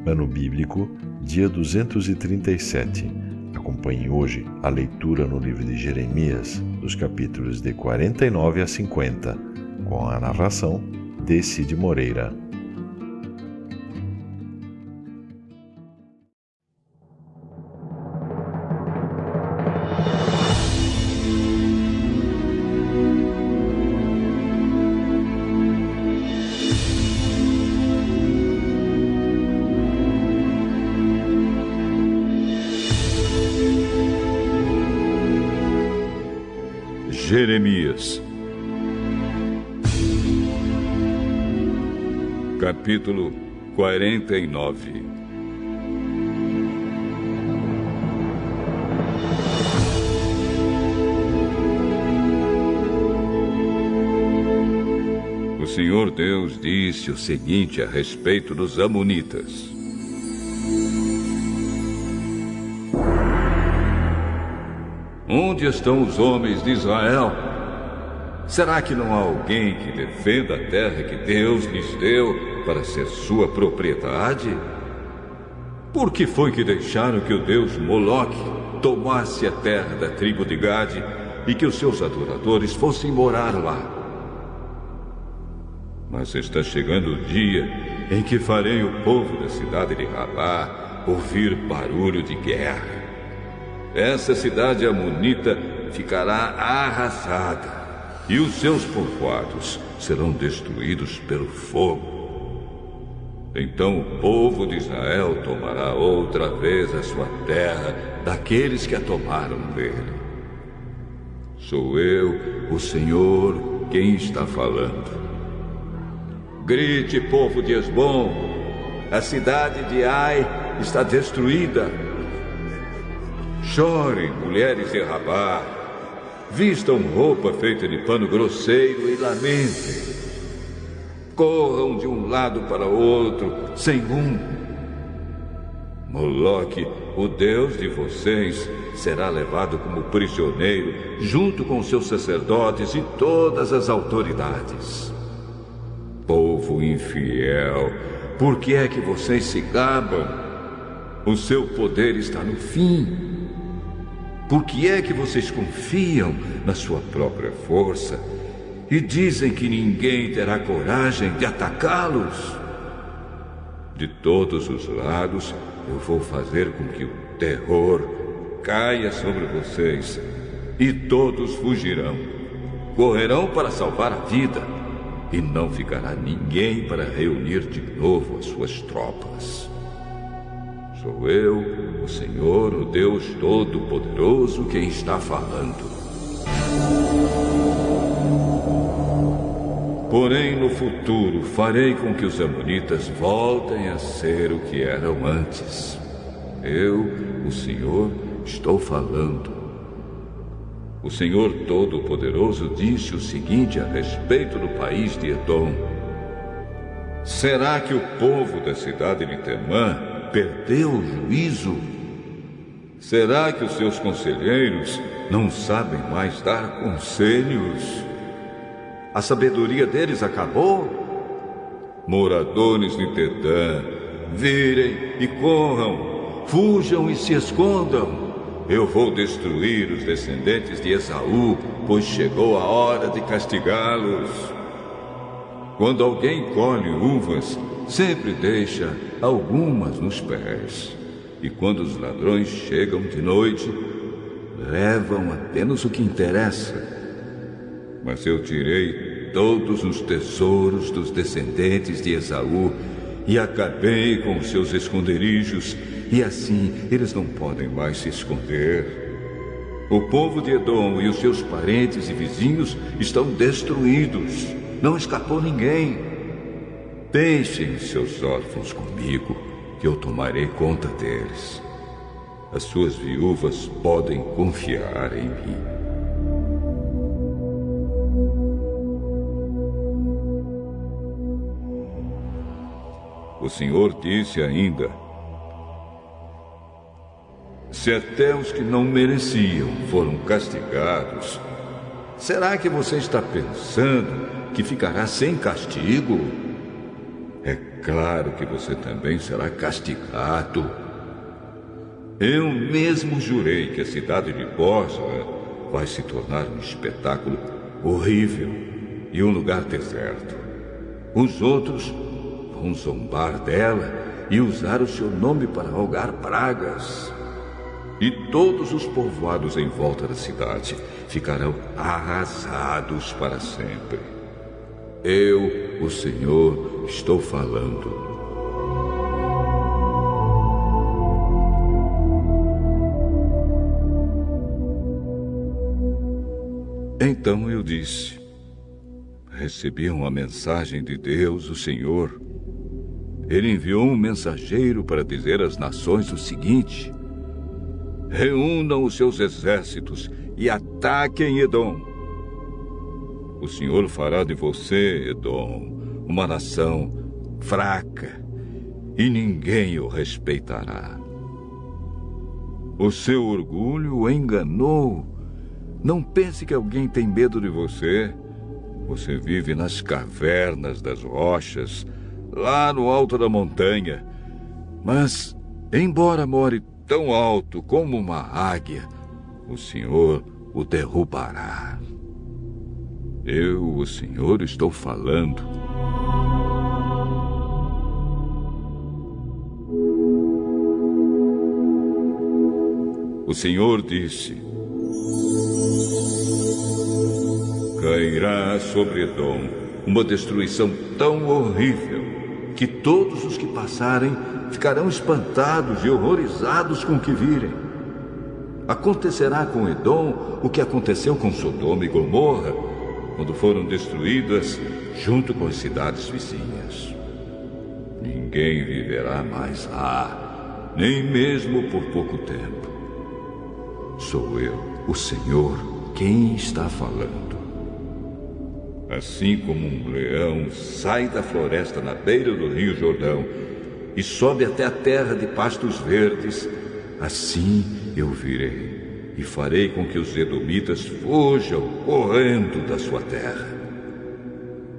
Ano Bíblico, dia 237. Acompanhe hoje a leitura no livro de Jeremias, dos capítulos de 49 a 50, com a narração de Cid Moreira. Jeremias, capítulo 49. O Senhor Deus disse o seguinte a respeito dos amonitas: Onde estão os homens de Israel? Será que não há alguém que defenda a terra que Deus lhes deu para ser sua propriedade? Por que foi que deixaram que o deus Moloque tomasse a terra da tribo de Gade e que os seus adoradores fossem morar lá? Mas está chegando o dia em que farei o povo da cidade de Rabá ouvir barulho de guerra. Essa cidade amonita ficará arrasada e os seus povoados serão destruídos pelo fogo. Então o povo de Israel tomará outra vez a sua terra daqueles que a tomaram dele. Sou eu, o Senhor, quem está falando. Grite, povo de Esbom, a cidade de Ai está destruída. Chorem, mulheres de Rabá, vistam roupa feita de pano grosseiro e lamentem. Corram de um lado para o outro, sem rumo. Moloque, o deus de vocês, será levado como prisioneiro, junto com seus sacerdotes e todas as autoridades. Povo infiel, por que é que vocês se gabam? O seu poder está no fim. Por que é que vocês confiam na sua própria força e dizem que ninguém terá coragem de atacá-los? De todos os lados, eu vou fazer com que o terror caia sobre vocês e todos fugirão. Correrão para salvar a vida e não ficará ninguém para reunir de novo as suas tropas. Sou eu, o Senhor, o Deus Todo-Poderoso, quem está falando. Porém, no futuro, farei com que os amonitas voltem a ser o que eram antes. Eu, o Senhor, estou falando. O Senhor Todo-Poderoso disse o seguinte a respeito do país de Edom: Será que o povo da cidade de Temã perdeu o juízo? Será que os seus conselheiros não sabem mais dar conselhos? A sabedoria deles acabou? Moradores de Dedã, virem e corram, fujam e se escondam. Eu vou destruir os descendentes de Esaú, pois chegou a hora de castigá-los. Quando alguém colhe uvas, sempre deixa algumas nos pés. E quando os ladrões chegam de noite, levam apenas o que interessa. Mas eu tirei todos os tesouros dos descendentes de Esaú e acabei com os seus esconderijos, e assim eles não podem mais se esconder. O povo de Edom e os seus parentes e vizinhos estão destruídos. Não escapou ninguém. Deixem os seus órfãos comigo, que eu tomarei conta deles. As suas viúvas podem confiar em mim. O Senhor disse ainda: se até os que não mereciam foram castigados, será que você está pensando que ficará sem castigo? É claro que você também será castigado. Eu mesmo jurei que a cidade de Bosra vai se tornar um espetáculo horrível e um lugar deserto. Os outros vão zombar dela e usar o seu nome para rogar pragas. E todos os povoados em volta da cidade ficarão arrasados para sempre. Eu, o Senhor, estou falando. Então eu disse: recebi uma mensagem de Deus, o Senhor. Ele enviou um mensageiro para dizer às nações o seguinte: reúnam os seus exércitos e ataquem Edom. O Senhor fará de você, Edom, uma nação fraca, e ninguém o respeitará. O seu orgulho o enganou. Não pense que alguém tem medo de você. Você vive nas cavernas das rochas, lá no alto da montanha. Mas, embora more tão alto como uma águia, o Senhor o derrubará. Eu, o Senhor, estou falando. O Senhor disse: cairá sobre Edom uma destruição tão horrível que todos os que passarem ficarão espantados e horrorizados com o que virem. Acontecerá com Edom o que aconteceu com Sodoma e Gomorra, quando foram destruídas junto com as cidades vizinhas. Ninguém viverá mais lá, nem mesmo por pouco tempo. Sou eu, o Senhor, quem está falando. Assim como um leão sai da floresta na beira do rio Jordão e sobe até a terra de pastos verdes, assim eu virei e farei com que os edomitas fujam correndo da sua terra.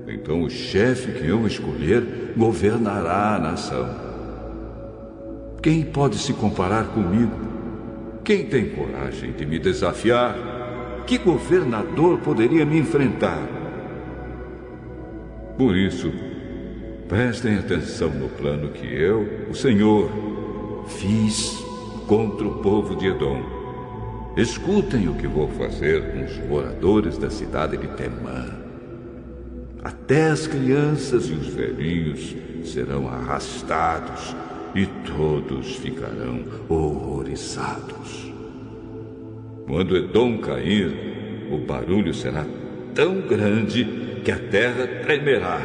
Então o chefe que eu escolher governará a nação. Quem pode se comparar comigo? Quem tem coragem de me desafiar? Que governador poderia me enfrentar? Por isso, prestem atenção no plano que eu, o Senhor, fiz contra o povo de Edom. Escutem o que vou fazer com os moradores da cidade de Temã. Até as crianças e os velhinhos serão arrastados e todos ficarão horrorizados. Quando Edom cair, o barulho será tão grande que a terra tremerá,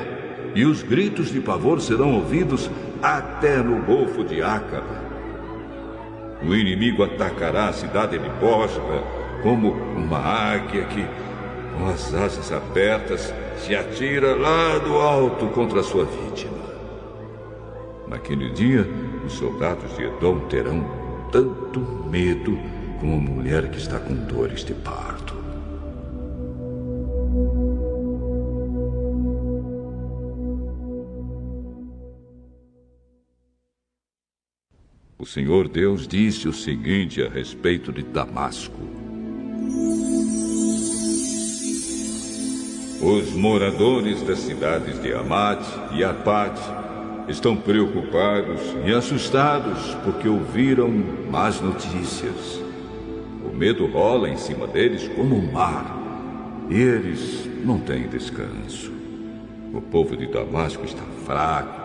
e os gritos de pavor serão ouvidos até no Golfo de Acaba. O inimigo atacará a cidade de Bosra como uma águia que, com as asas abertas, se atira lá do alto contra a sua vítima. Naquele dia, os soldados de Edom terão tanto medo como uma mulher que está com dores de parto. O Senhor Deus disse o seguinte a respeito de Damasco: os moradores das cidades de Hamate e Arpade estão preocupados e assustados porque ouviram más notícias. O medo rola em cima deles como um mar, e eles não têm descanso. O povo de Damasco está fraco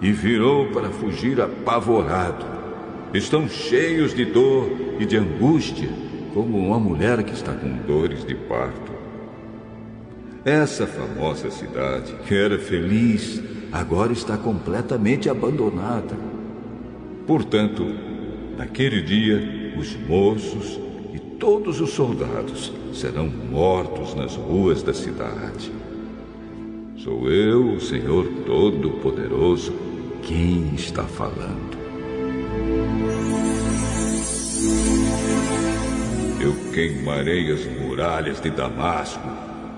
e virou para fugir apavorado. Estão cheios de dor e de angústia, como uma mulher que está com dores de parto. Essa famosa cidade, que era feliz, agora está completamente abandonada. Portanto, naquele dia, os moços e todos os soldados serão mortos nas ruas da cidade. Sou eu, o Senhor Todo-Poderoso, quem está falando. Eu queimarei as muralhas de Damasco,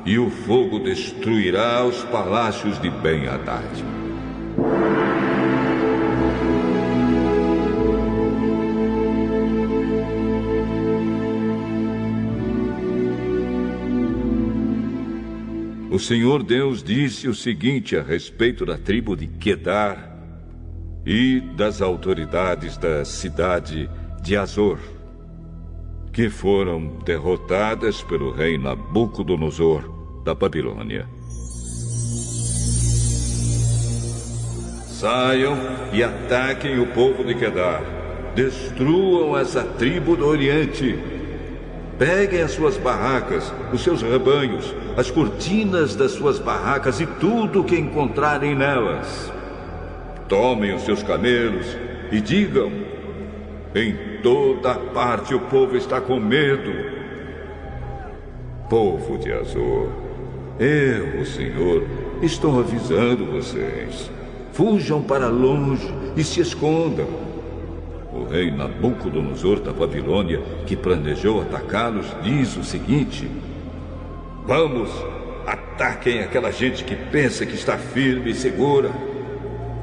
e o fogo destruirá os palácios de Ben-Hadad. o Senhor Deus disse o seguinte a respeito da tribo de Quedar e das autoridades da cidade de Azor, que foram derrotadas pelo rei Nabucodonosor da Babilônia. Saiam e ataquem o povo de Quedar. Destruam essa tribo do Oriente. Peguem as suas barracas, os seus rebanhos, as cortinas das suas barracas e tudo o que encontrarem nelas. Tomem os seus camelos e digam: em toda parte o povo está com medo. Povo de Azor, eu, o Senhor, estou avisando vocês. Fujam para longe e se escondam. O rei Nabucodonosor da Babilônia, que planejou atacá-los, diz o seguinte: vamos, ataquem aquela gente que pensa que está firme e segura.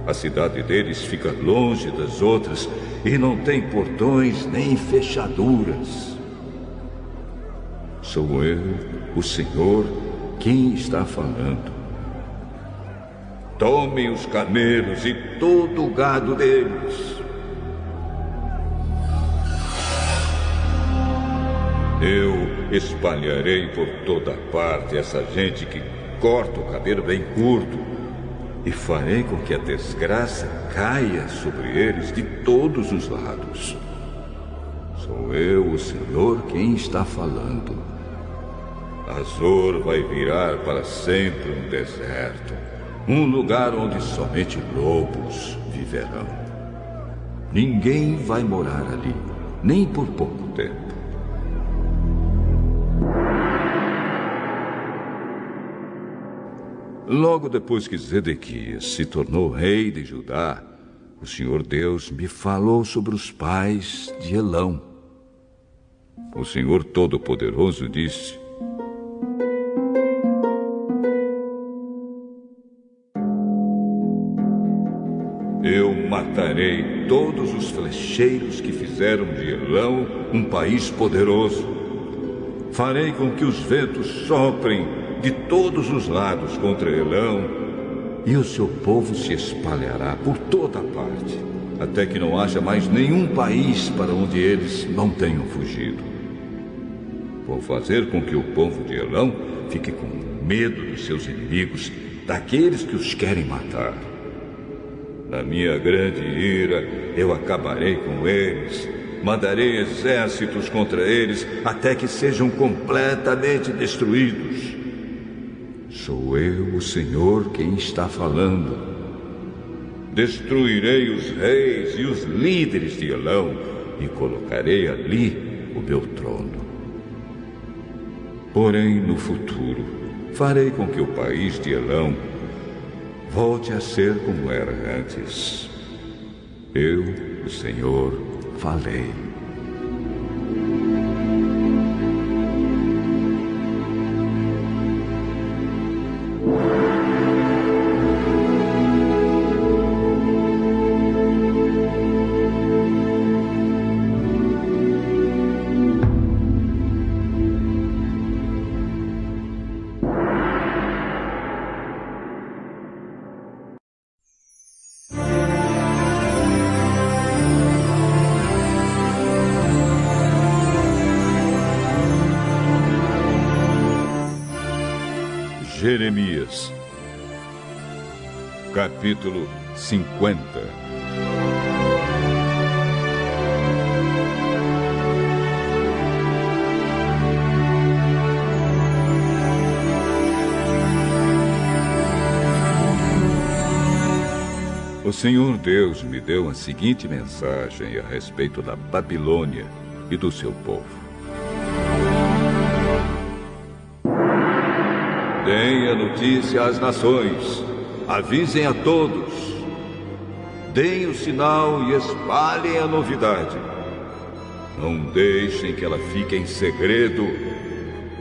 A cidade deles fica longe das outras e não tem portões nem fechaduras. Sou eu, o Senhor, quem está falando. Tomem os camelos e todo o gado deles. Eu espalharei por toda parte essa gente que corta o cabelo bem curto e farei com que a desgraça caia sobre eles de todos os lados. Sou eu, o Senhor, quem está falando. Azor vai virar para sempre um deserto, um lugar onde somente lobos viverão. Ninguém vai morar ali, nem por pouco tempo. Logo depois que Zedequias se tornou rei de Judá, o Senhor Deus me falou sobre os pais de Elão. O Senhor Todo-Poderoso disse: eu matarei todos os flecheiros que fizeram de Elão um país poderoso. Farei com que os ventos soprem de todos os lados contra Elão, e o seu povo se espalhará por toda parte, até que não haja mais nenhum país para onde eles não tenham fugido. Vou fazer com que o povo de Elão fique com medo dos seus inimigos, daqueles que os querem matar. Na minha grande ira, eu acabarei com eles. Mandarei exércitos contra eles até que sejam completamente destruídos. Sou eu, o Senhor, quem está falando. Destruirei os reis e os líderes de Elão e colocarei ali o meu trono. Porém, no futuro, farei com que o país de Elão volte a ser como era antes. Eu, o Senhor, falei. Jeremias, capítulo 50. O Senhor Deus me deu a seguinte mensagem a respeito da Babilônia e do seu povo. Deem a notícia às nações, avisem a todos, deem o sinal e espalhem a novidade. Não deixem que ela fique em segredo.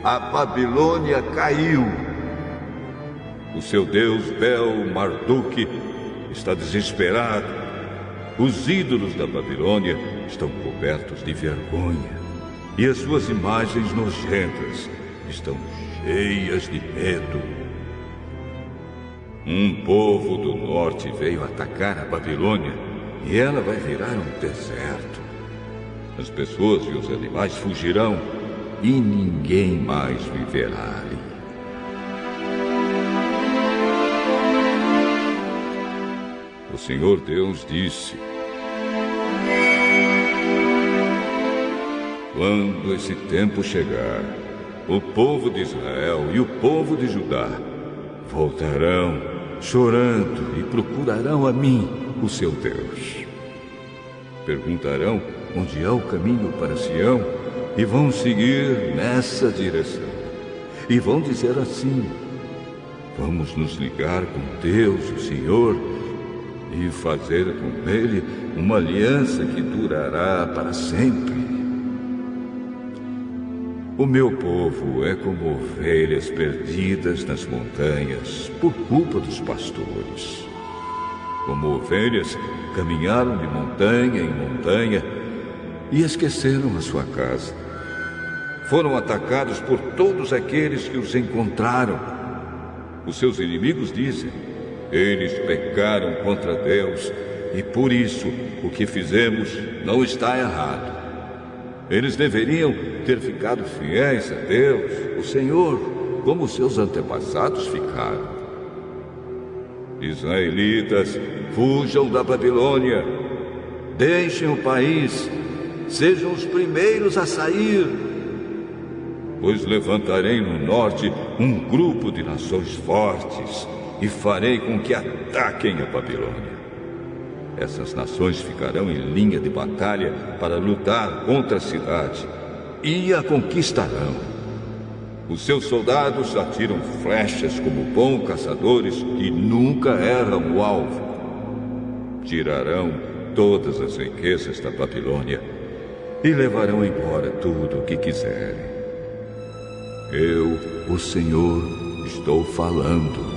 A Babilônia caiu. O seu deus Bel-Marduk está desesperado. Os ídolos da Babilônia estão cobertos de vergonha e as suas imagens nojentas estão cheias de medo. Um povo do norte veio atacar a Babilônia e ela vai virar um deserto. As pessoas e os animais fugirão e ninguém mais viverá ali. O Senhor Deus disse: quando esse tempo chegar, o povo de Israel e o povo de Judá voltarão chorando e procurarão a mim, o seu Deus. Perguntarão onde é o caminho para Sião e vão seguir nessa direção. E vão dizer assim: vamos nos ligar com Deus, o Senhor, e fazer com Ele uma aliança que durará para sempre. O meu povo é como ovelhas perdidas nas montanhas por culpa dos pastores. Como ovelhas, caminharam de montanha em montanha e esqueceram a sua casa. Foram atacados por todos aqueles que os encontraram. Os seus inimigos dizem: eles pecaram contra Deus e por isso o que fizemos não está errado. Eles deveriam ter ficado fiéis a Deus, o Senhor, como seus antepassados ficaram. Israelitas, fujam da Babilônia, deixem o país, sejam os primeiros a sair. Pois levantarei no norte um grupo de nações fortes e farei com que ataquem a Babilônia. Essas nações ficarão em linha de batalha para lutar contra a cidade e a conquistarão. Os seus soldados atiram flechas como bons caçadores e nunca erram o alvo. Tirarão todas as riquezas da Babilônia e levarão embora tudo o que quiserem. Eu, o Senhor, estou falando.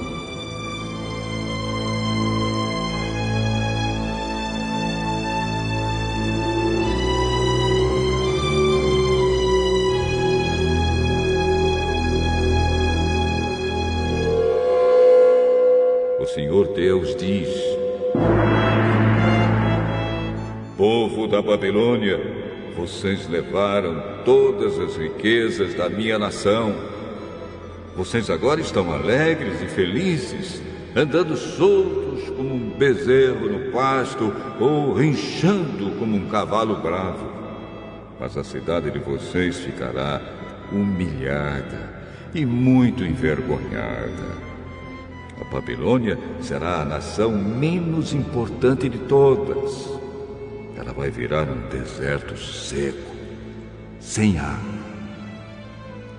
O Senhor Deus diz: povo da Babilônia, vocês levaram todas as riquezas da minha nação. Vocês agora estão alegres e felizes, andando soltos como um bezerro no pasto ou rinchando como um cavalo bravo. Mas a cidade de vocês ficará humilhada e muito envergonhada. A Babilônia será a nação menos importante de todas. Ela vai virar um deserto seco, sem água.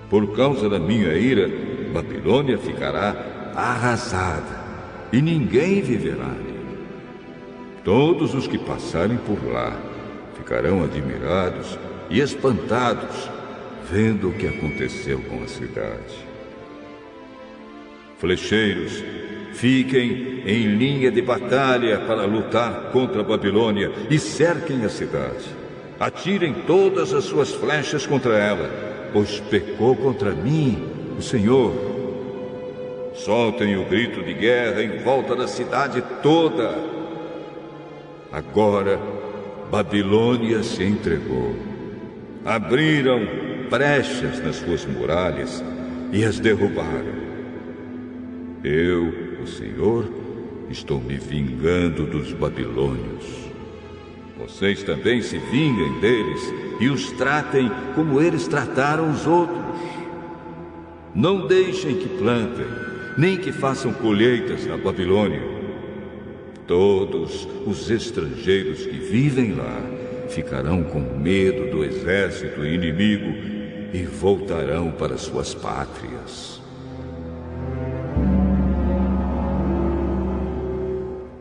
Por causa da minha ira, Babilônia ficará arrasada e ninguém viverá ali. Todos os que passarem por lá ficarão admirados e espantados, vendo o que aconteceu com a cidade. Flecheiros, fiquem em linha de batalha para lutar contra a Babilônia e cerquem a cidade. Atirem todas as suas flechas contra ela, pois pecou contra mim, o Senhor. Soltem o grito de guerra em volta da cidade toda. Agora, Babilônia se entregou. Abriram brechas nas suas muralhas e as derrubaram. Eu, o Senhor, estou me vingando dos babilônios. Vocês também se vinguem deles e os tratem como eles trataram os outros. Não deixem que plantem, nem que façam colheitas na Babilônia. Todos os estrangeiros que vivem lá ficarão com medo do exército inimigo e voltarão para suas pátrias.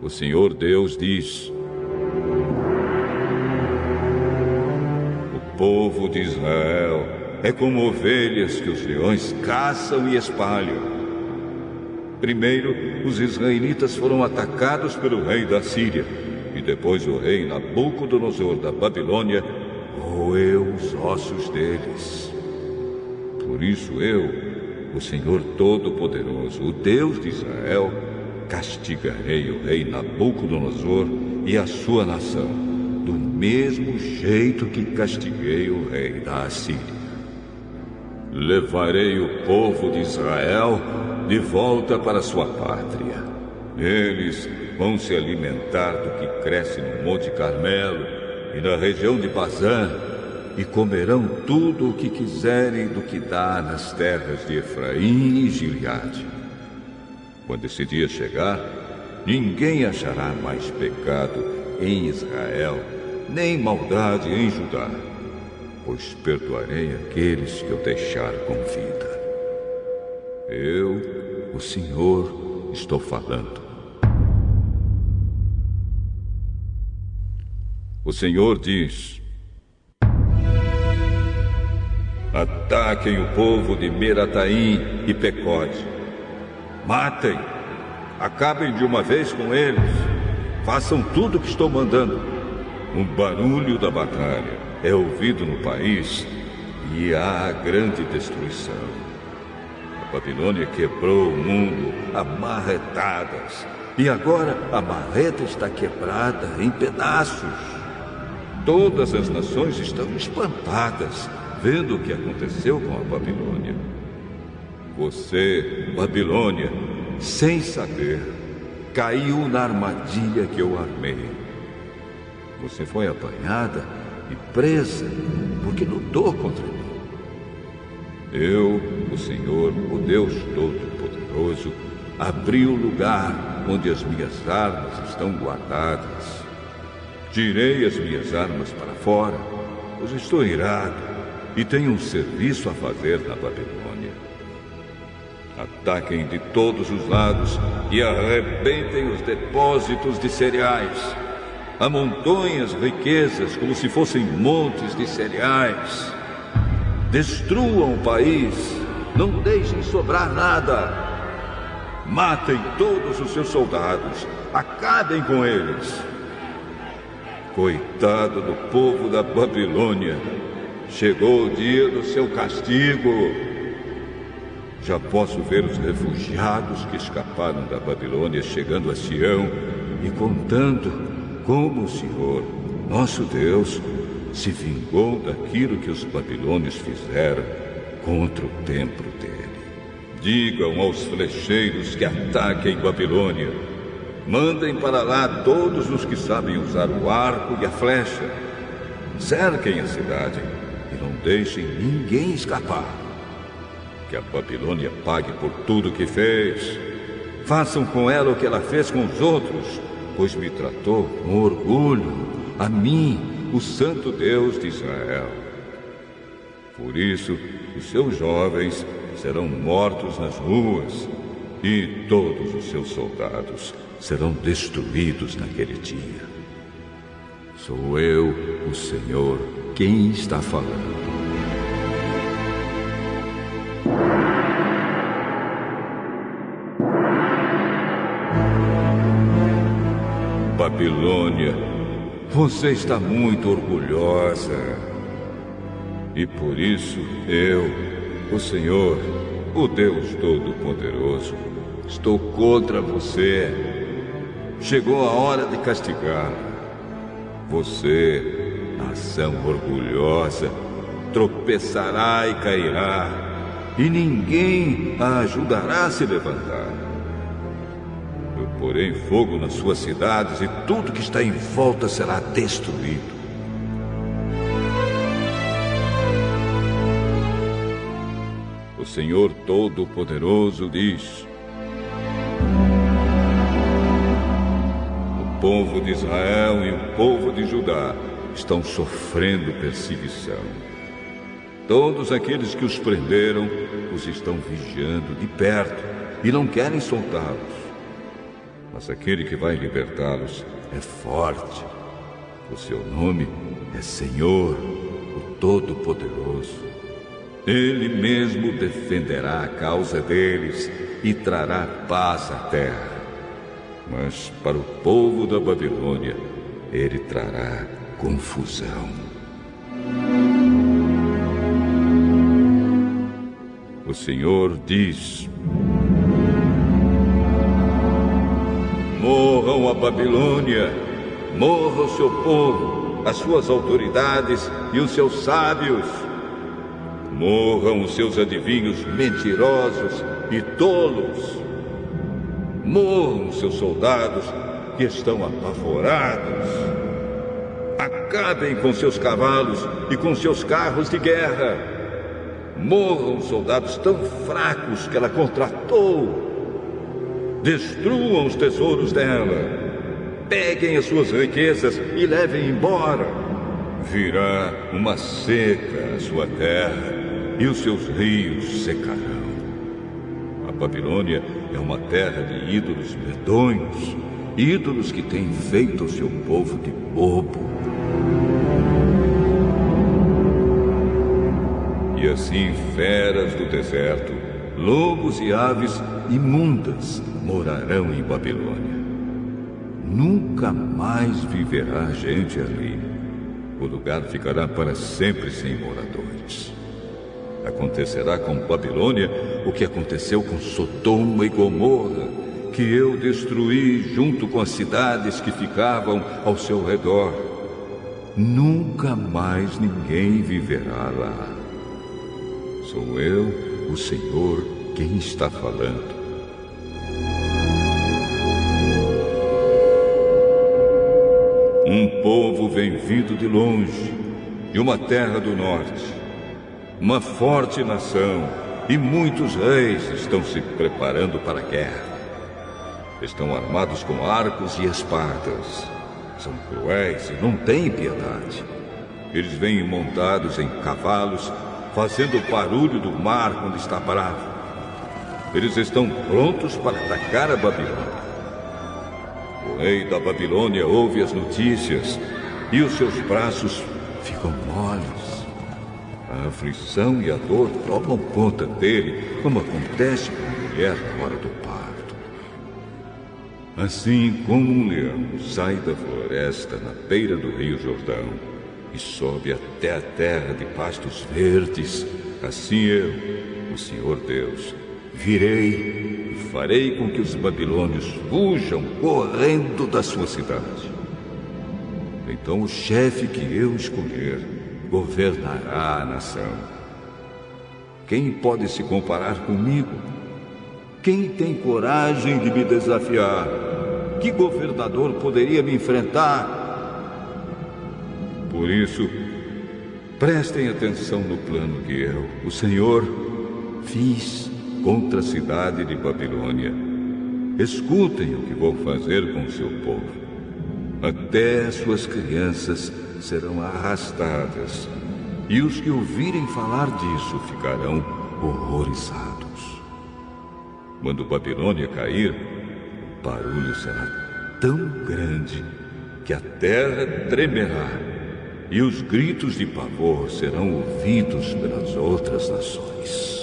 O Senhor Deus diz: o povo de Israel é como ovelhas que os leões caçam e espalham. Primeiro, os israelitas foram atacados pelo rei da Síria, e depois o rei Nabucodonosor da Babilônia roeu os ossos deles. Por isso eu, o Senhor Todo-Poderoso, o Deus de Israel, castigarei o rei Nabucodonosor e a sua nação, do mesmo jeito que castiguei o rei da Assíria. Levarei o povo de Israel de volta para sua pátria. Eles vão se alimentar do que cresce no Monte Carmelo e na região de Bazã, e comerão tudo o que quiserem do que dá nas terras de Efraim e Gileade. Quando esse dia chegar, ninguém achará mais pecado em Israel, nem maldade em Judá, pois perdoarei aqueles que eu deixar com vida. Eu, o Senhor, estou falando. O Senhor diz: ataquem o povo de Merataim e Pecode. Matem, acabem de uma vez com eles. Façam tudo o que estou mandando. O barulho da batalha é ouvido no país e há grande destruição. A Babilônia quebrou o mundo a marretadas, e agora a marreta está quebrada em pedaços. Todas as nações estão espantadas, vendo o que aconteceu com a Babilônia. Você, Babilônia, sem saber, caiu na armadilha que eu armei. Você foi apanhada e presa porque lutou contra mim. Eu, o Senhor, o Deus Todo-Poderoso, abri o lugar onde as minhas armas estão guardadas. Tirei as minhas armas para fora, pois estou irado e tenho um serviço a fazer na Babilônia. Ataquem de todos os lados e arrebentem os depósitos de cereais. Amontoem as riquezas como se fossem montes de cereais. Destruam o país, não deixem sobrar nada. Matem todos os seus soldados, acabem com eles. Coitado do povo da Babilônia, chegou o dia do seu castigo. Já posso ver os refugiados que escaparam da Babilônia chegando a Sião e contando como o Senhor, nosso Deus, se vingou daquilo que os babilônios fizeram contra o templo dele. Digam aos flecheiros que ataquem Babilônia. Mandem para lá todos os que sabem usar o arco e a flecha. Cerquem a cidade e não deixem ninguém escapar. Que a Babilônia pague por tudo que fez. Façam com ela o que ela fez com os outros, pois me tratou com orgulho, a mim, o Santo Deus de Israel. Por isso, os seus jovens serão mortos nas ruas, e todos os seus soldados serão destruídos naquele dia. Sou eu, o Senhor, quem está falando. Babilônia, você está muito orgulhosa. E por isso eu, o Senhor, o Deus Todo-Poderoso, estou contra você. Chegou a hora de castigar. Você, nação orgulhosa, tropeçará e cairá, e ninguém a ajudará a se levantar. Eu porei fogo nas suas cidades e tudo que está em volta será destruído. O Senhor Todo-Poderoso diz: o povo de Israel e o povo de Judá estão sofrendo perseguição. Todos aqueles que os prenderam os estão vigiando de perto e não querem soltá-los. Mas aquele que vai libertá-los é forte. O seu nome é Senhor, o Todo-Poderoso. Ele mesmo defenderá a causa deles e trará paz à terra. Mas para o povo da Babilônia, ele trará confusão. O Senhor diz: Morram a Babilônia, morra o seu povo, as suas autoridades e os seus sábios. Morram os seus adivinhos mentirosos e tolos. Morram os seus soldados que estão apavorados. Acabem com seus cavalos e com seus carros de guerra. Morram os soldados tão fracos que ela contratou. Destruam os tesouros dela. Peguem as suas riquezas e levem embora. Virá uma seca à sua terra e os seus rios secarão. A Babilônia é uma terra de ídolos medonhos, ídolos que têm feito o seu povo de bobo. E assim feras do deserto, lobos e aves imundas morarão em Babilônia. Nunca mais viverá gente ali. O lugar ficará para sempre sem moradores. Acontecerá com Babilônia o que aconteceu com Sodoma e Gomorra, que eu destruí junto com as cidades que ficavam ao seu redor. Nunca mais ninguém viverá lá. Sou eu, o Senhor, quem está falando. Um povo vem vindo de longe, de uma terra do norte. Uma forte nação e muitos reis estão se preparando para a guerra. Estão armados com arcos e espadas. São cruéis e não têm piedade. Eles vêm montados em cavalos, fazendo o barulho do mar quando está bravo. Eles estão prontos para atacar a Babilônia. O rei da Babilônia ouve as notícias e os seus braços ficam moles. A aflição e a dor tomam conta dele, como acontece com a mulher na hora do parto. Assim como um leão sai da floresta na beira do rio Jordão e sobe até a terra de pastos verdes, assim eu, o Senhor Deus, virei e farei com que os babilônios fujam correndo da sua cidade. Então o chefe que eu escolher governará a nação. Quem pode se comparar comigo? Quem tem coragem de me desafiar? Que governador poderia me enfrentar? Por isso, prestem atenção no plano que eu, o Senhor, fiz contra a cidade de Babilônia. Escutem o que vou fazer com seu povo. Até as suas crianças serão arrastadas, e os que ouvirem falar disso ficarão horrorizados. Quando Babilônia cair, o barulho será tão grande que a terra tremerá, e os gritos de pavor serão ouvidos pelas outras nações.